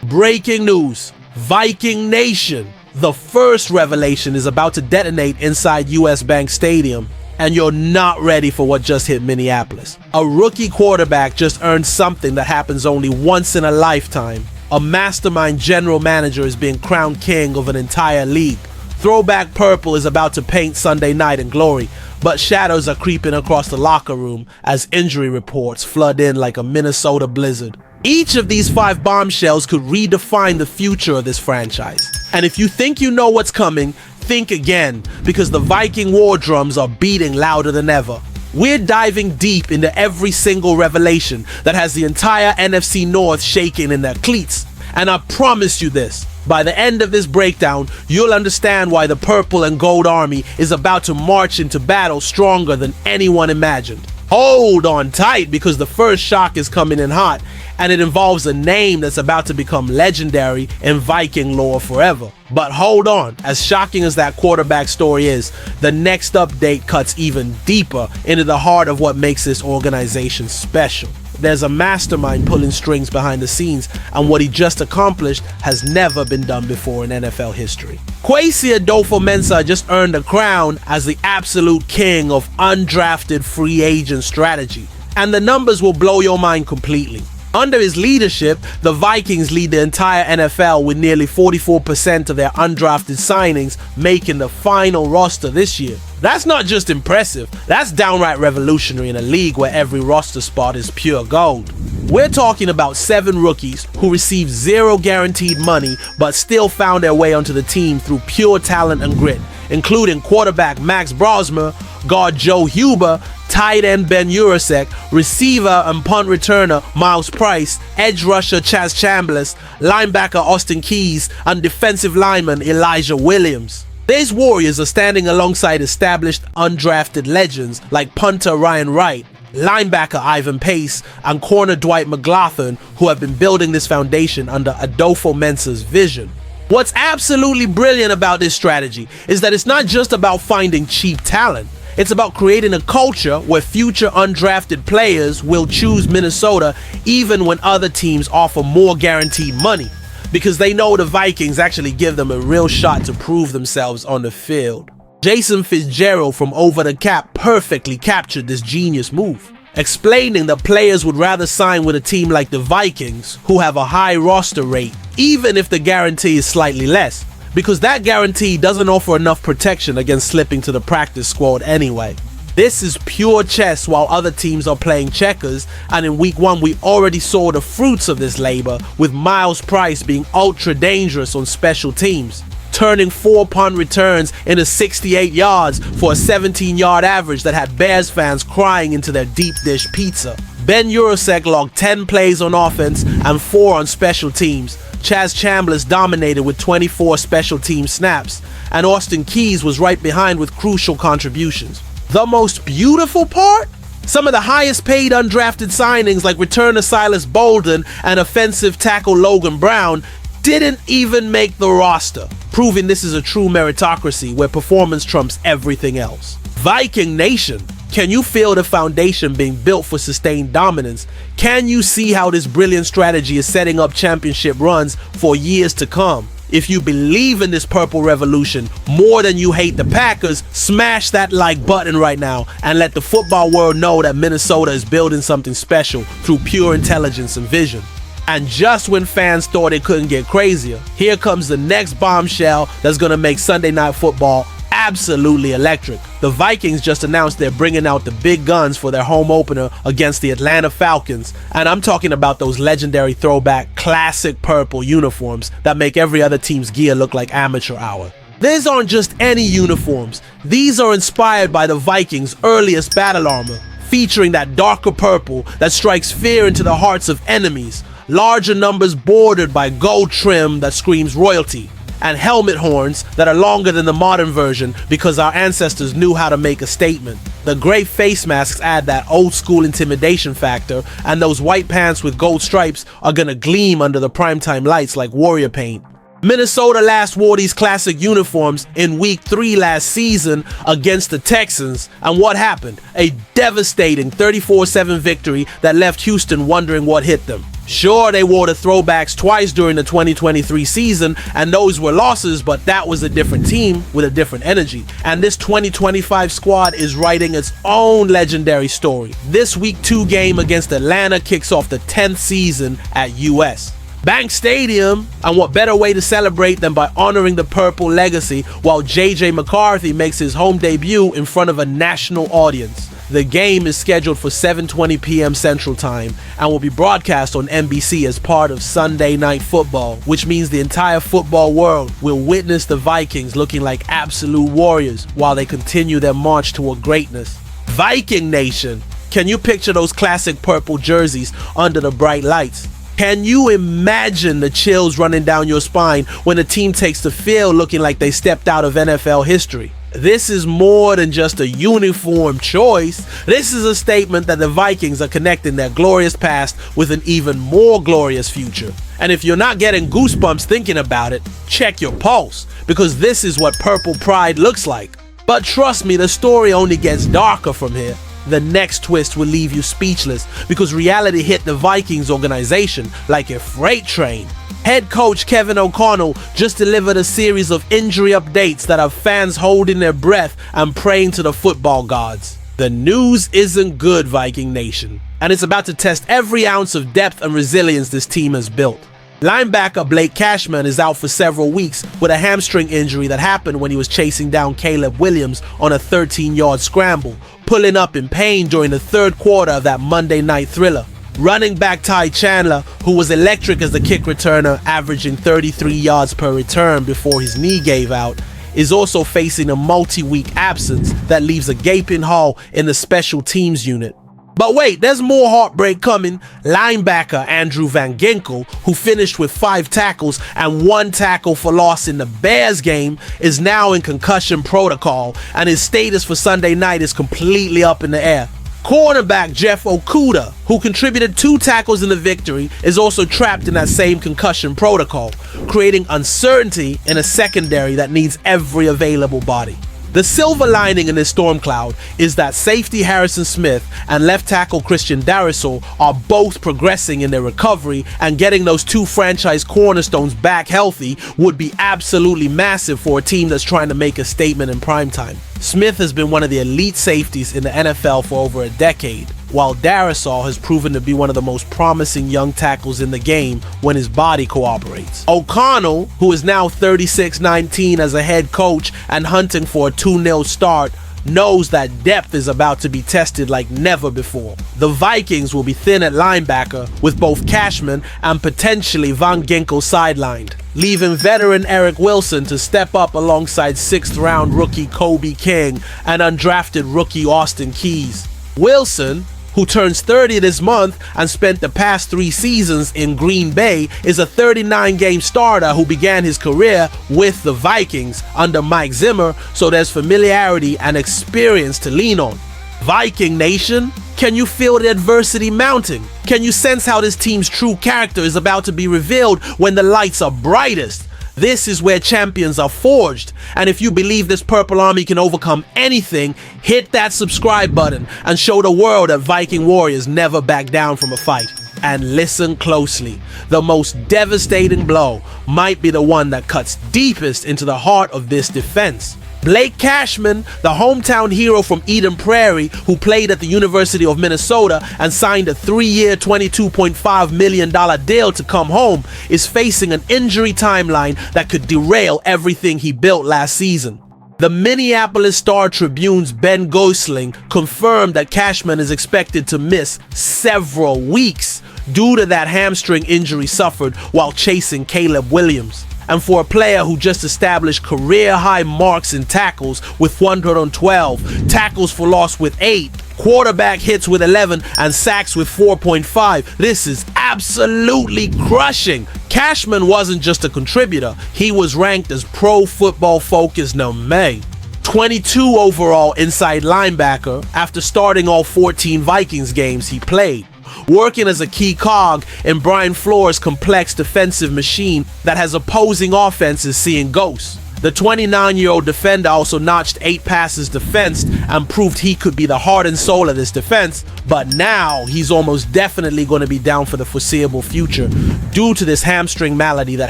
Breaking news, Viking Nation. The first revelation is about to detonate inside US Bank Stadium, and you're not ready for what just hit Minneapolis. A rookie quarterback just earned something that happens only once in a lifetime. A mastermind general manager is being crowned king of an entire league. Throwback purple is about to paint Sunday night in glory, but shadows are creeping across the locker room as injury reports flood in like a Minnesota blizzard. Each of these 5 bombshells could redefine the future of this franchise. And if you think you know what's coming, think again, because the Viking war drums are beating louder than ever. We're diving deep into every single revelation that has the entire NFC North shaking in their cleats. And I promise you this, by the end of this breakdown, you'll understand why the Purple and Gold Army is about to march into battle stronger than anyone imagined. Hold on tight, because the first shock is coming in hot, and it involves a name that's about to become legendary in Viking lore forever. But hold on, as shocking as that quarterback story is, the next update cuts even deeper into the heart of what makes this organization special. There's a mastermind pulling strings behind the scenes, and what he just accomplished has never been done before in NFL history. Kwesi Adofo-Mensah just earned a crown as the absolute king of undrafted free agent strategy, and the numbers will blow your mind completely. Under his leadership, the Vikings lead the entire NFL with nearly 44% of their undrafted signings making the final roster this year. That's not just impressive, that's downright revolutionary in a league where every roster spot is pure gold. We're talking about 7 rookies who received 0 guaranteed money but still found their way onto the team through pure talent and grit, including quarterback Max Brosmer, guard Joe Huber, tight end Ben Urasek, receiver and punt returner Miles Price, edge rusher Chaz Chambliss, linebacker Austin Keys, and defensive lineman Elijah Williams. These Warriors are standing alongside established undrafted legends like punter Ryan Wright, linebacker Ivan Pace, and corner Dwight McGlothern, who have been building this foundation under Adofo-Mensah's vision. What's absolutely brilliant about this strategy is that it's not just about finding cheap talent. It's about creating a culture where future undrafted players will choose Minnesota even when other teams offer more guaranteed money, because they know the Vikings actually give them a real shot to prove themselves on the field. Jason Fitzgerald from Over the Cap perfectly captured this genius move, explaining that players would rather sign with a team like the Vikings, who have a high roster rate, even if the guarantee is slightly less, because that guarantee doesn't offer enough protection against slipping to the practice squad anyway. This is pure chess while other teams are playing checkers, and in week 1 we already saw the fruits of this labor, with Miles Price being ultra dangerous on special teams, turning 4 punt returns into 68 yards for a 17-yard average that had Bears fans crying into their deep dish pizza. Ben Urasek logged 10 plays on offense and 4 on special teams. Chaz Chambliss dominated with 24 special team snaps, and Austin Keys was right behind with crucial contributions. The most beautiful part? Some of the highest paid undrafted signings like returner Silas Bolden and offensive tackle Logan Brown didn't even make the roster, proving this is a true meritocracy where performance trumps everything else. Viking Nation, can you feel the foundation being built for sustained dominance? Can you see how this brilliant strategy is setting up championship runs for years to come? If you believe in this purple revolution more than you hate the Packers, smash that like button right now and let the football world know that Minnesota is building something special through pure intelligence and vision. And just when fans thought it couldn't get crazier, here comes the next bombshell that's gonna make Sunday Night Football absolutely electric. The Vikings just announced they're bringing out the big guns for their home opener against the Atlanta Falcons, and I'm talking about those legendary throwback classic purple uniforms that make every other team's gear look like amateur hour. These aren't just any uniforms, these are inspired by the Vikings' earliest battle armor, featuring that darker purple that strikes fear into the hearts of enemies, larger numbers bordered by gold trim that screams royalty, and helmet horns that are longer than the modern version because our ancestors knew how to make a statement. The gray face masks add that old school intimidation factor, and those white pants with gold stripes are gonna gleam under the primetime lights like warrior paint. Minnesota last wore these classic uniforms in week 3 last season against the Texans, and what happened? A devastating 34-7 victory that left Houston wondering what hit them. Sure, they wore the throwbacks twice during the 2023 season, and those were losses, but that was a different team with a different energy. And this 2025 squad is writing its own legendary story. This week 2 game against Atlanta kicks off the 10th season at US Bank Stadium, and what better way to celebrate than by honoring the purple legacy while JJ McCarthy makes his home debut in front of a national audience. The game is scheduled for 7:20 p.m. Central Time and will be broadcast on NBC as part of Sunday Night Football, which means the entire football world will witness the Vikings looking like absolute warriors while they continue their march toward greatness. Viking Nation, can you picture those classic purple jerseys under the bright lights? Can you imagine the chills running down your spine when a team takes the field looking like they stepped out of NFL history? This is more than just a uniform choice. This is a statement that the Vikings are connecting their glorious past with an even more glorious future. And if you're not getting goosebumps thinking about it, check your pulse, because this is what purple pride looks like. But trust me, the story only gets darker from here. The next twist will leave you speechless, because reality hit the Vikings organization like a freight train. Head coach Kevin O'Connell just delivered a series of injury updates that have fans holding their breath and praying to the football gods. The news isn't good, Viking Nation, and it's about to test every ounce of depth and resilience this team has built. Linebacker Blake Cashman is out for several weeks with a hamstring injury that happened when he was chasing down Caleb Williams on a 13-yard scramble, pulling up in pain during the third quarter of that Monday night thriller. Running back Ty Chandler, who was electric as the kick returner, averaging 33 yards per return before his knee gave out, is also facing a multi-week absence that leaves a gaping hole in the special teams unit. But wait, there's more heartbreak coming. Linebacker Andrew Van Ginkel, who finished with 5 tackles and 1 tackle for loss in the Bears game, is now in concussion protocol, and his status for Sunday night is completely up in the air. Cornerback Jeff Okudah, who contributed 2 tackles in the victory, is also trapped in that same concussion protocol, creating uncertainty in a secondary that needs every available body. The silver lining in this storm cloud is that safety Harrison Smith and left tackle Christian Darrisaw are both progressing in their recovery, and getting those 2 franchise cornerstones back healthy would be absolutely massive for a team that's trying to make a statement in primetime. Smith has been one of the elite safeties in the NFL for over a decade, while Darrisaw has proven to be one of the most promising young tackles in the game when his body cooperates. O'Connell, who is now 36-19 as a head coach and hunting for a 2-0 start, knows that depth is about to be tested like never before. The Vikings will be thin at linebacker, with both Cashman and potentially Van Ginkel sidelined, leaving veteran Eric Wilson to step up alongside 6th-round rookie Kobe King and undrafted rookie Austin Keys. Wilson, who turns 30 this month and spent the past 3 seasons in Green Bay, is a 39-game starter who began his career with the Vikings under Mike Zimmer, so there's familiarity and experience to lean on. Viking Nation, can you feel the adversity mounting? Can you sense how this team's true character is about to be revealed when the lights are brightest? This is where champions are forged, and if you believe this Purple Army can overcome anything, hit that subscribe button and show the world that Viking Warriors never back down from a fight. And listen closely, the most devastating blow might be the one that cuts deepest into the heart of this defense. Blake Cashman, the hometown hero from Eden Prairie, who played at the University of Minnesota and signed a 3-year, $22.5 million deal to come home, is facing an injury timeline that could derail everything he built last season. The Minneapolis Star-Tribune's Ben Gosling confirmed that Cashman is expected to miss several weeks due to that hamstring injury suffered while chasing Caleb Williams. And for a player who just established career-high marks in tackles with 112, tackles for loss with 8, quarterback hits with 11, and sacks with 4.5, this is absolutely crushing. Cashman wasn't just a contributor, he was ranked as Pro Football Focus #, 22 overall inside linebacker after starting all 14 Vikings games he played. working as a key cog in Brian Flores' complex defensive machine that has opposing offenses seeing ghosts. The 29-year-old defender also notched 8 passes defensed and proved he could be the heart and soul of this defense, but now he's almost definitely going to be down for the foreseeable future due to this hamstring malady that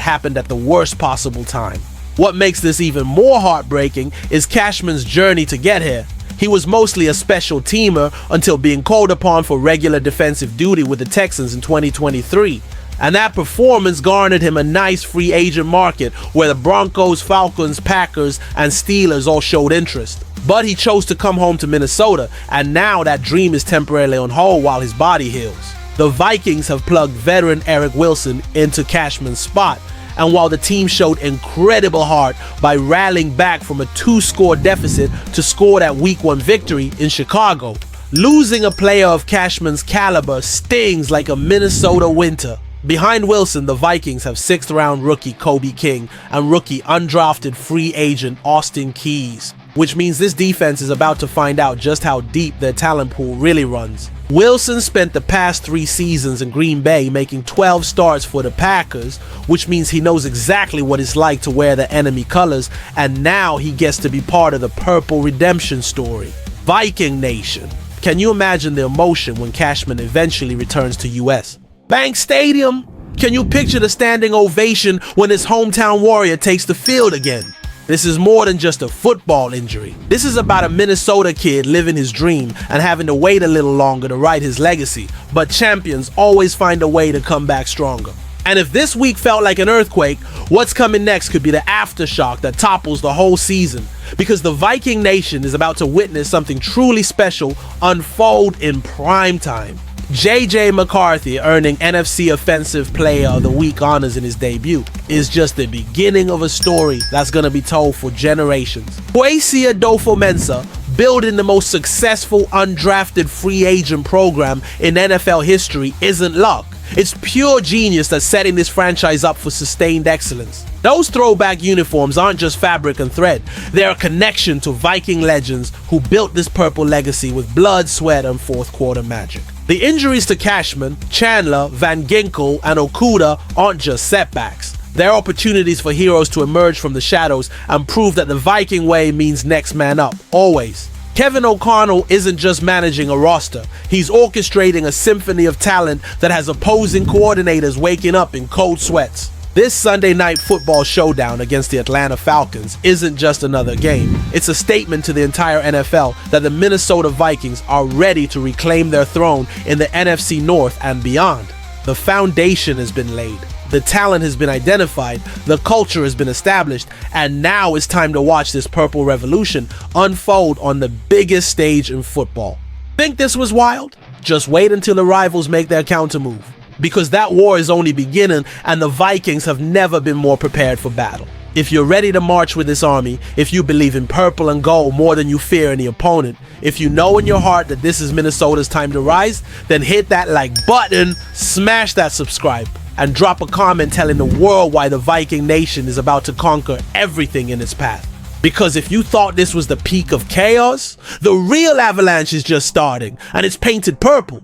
happened at the worst possible time. What makes this even more heartbreaking is Cashman's journey to get here. He was mostly a special teamer until being called upon for regular defensive duty with the Texans in 2023. And that performance garnered him a nice free agent market where the Broncos, Falcons, Packers, and Steelers all showed interest. But he chose to come home to Minnesota, and now that dream is temporarily on hold while his body heals. The Vikings have plugged veteran Eric Wilson into Cashman's spot, and while the team showed incredible heart by rallying back from a 2-score deficit to score that Week 1 victory in Chicago, losing a player of Cashman's caliber stings like a Minnesota winter. Behind Wilson, the Vikings have 6th-round rookie Kobe King and rookie undrafted free agent Austin Keys, which means this defense is about to find out just how deep their talent pool really runs. Wilson spent the past 3 seasons in Green Bay making 12 starts for the Packers, which means he knows exactly what it's like to wear the enemy colors, and now he gets to be part of the purple redemption story. Viking Nation. Can you imagine the emotion when Cashman eventually returns to US Bank Stadium? Can you picture the standing ovation when his hometown warrior takes the field again? This is more than just a football injury. This is about a Minnesota kid living his dream and having to wait a little longer to write his legacy, but champions always find a way to come back stronger. And if this week felt like an earthquake, what's coming next could be the aftershock that topples the whole season, because the Viking Nation is about to witness something truly special unfold in prime time. J.J. McCarthy earning NFC Offensive Player of the Week honors in his debut is just the beginning of a story that's going to be told for generations. Kwesi Adofo-Mensah building the most successful undrafted free agent program in NFL history isn't luck. It's pure genius that's setting this franchise up for sustained excellence. Those throwback uniforms aren't just fabric and thread. They're a connection to Viking legends who built this purple legacy with blood, sweat, and fourth-quarter magic. The injuries to Cashman, Chandler, Van Ginkel, and Okudah aren't just setbacks. They're opportunities for heroes to emerge from the shadows and prove that the Viking way means next man up, always. Kevin O'Connell isn't just managing a roster. He's orchestrating a symphony of talent that has opposing coordinators waking up in cold sweats. This Sunday night football showdown against the Atlanta Falcons isn't just another game. It's a statement to the entire NFL that the Minnesota Vikings are ready to reclaim their throne in the NFC North and beyond. The foundation has been laid. The talent has been identified, the culture has been established, and now it's time to watch this purple revolution unfold on the biggest stage in football. Think this was wild? Just wait until the rivals make their countermove, because that war is only beginning and the Vikings have never been more prepared for battle. If you're ready to march with this army, if you believe in purple and gold more than you fear any opponent, if you know in your heart that this is Minnesota's time to rise, then hit that like button, smash that subscribe, and drop a comment telling the world why the Viking Nation is about to conquer everything in its path. Because if you thought this was the peak of chaos, the real avalanche is just starting, and it's painted purple.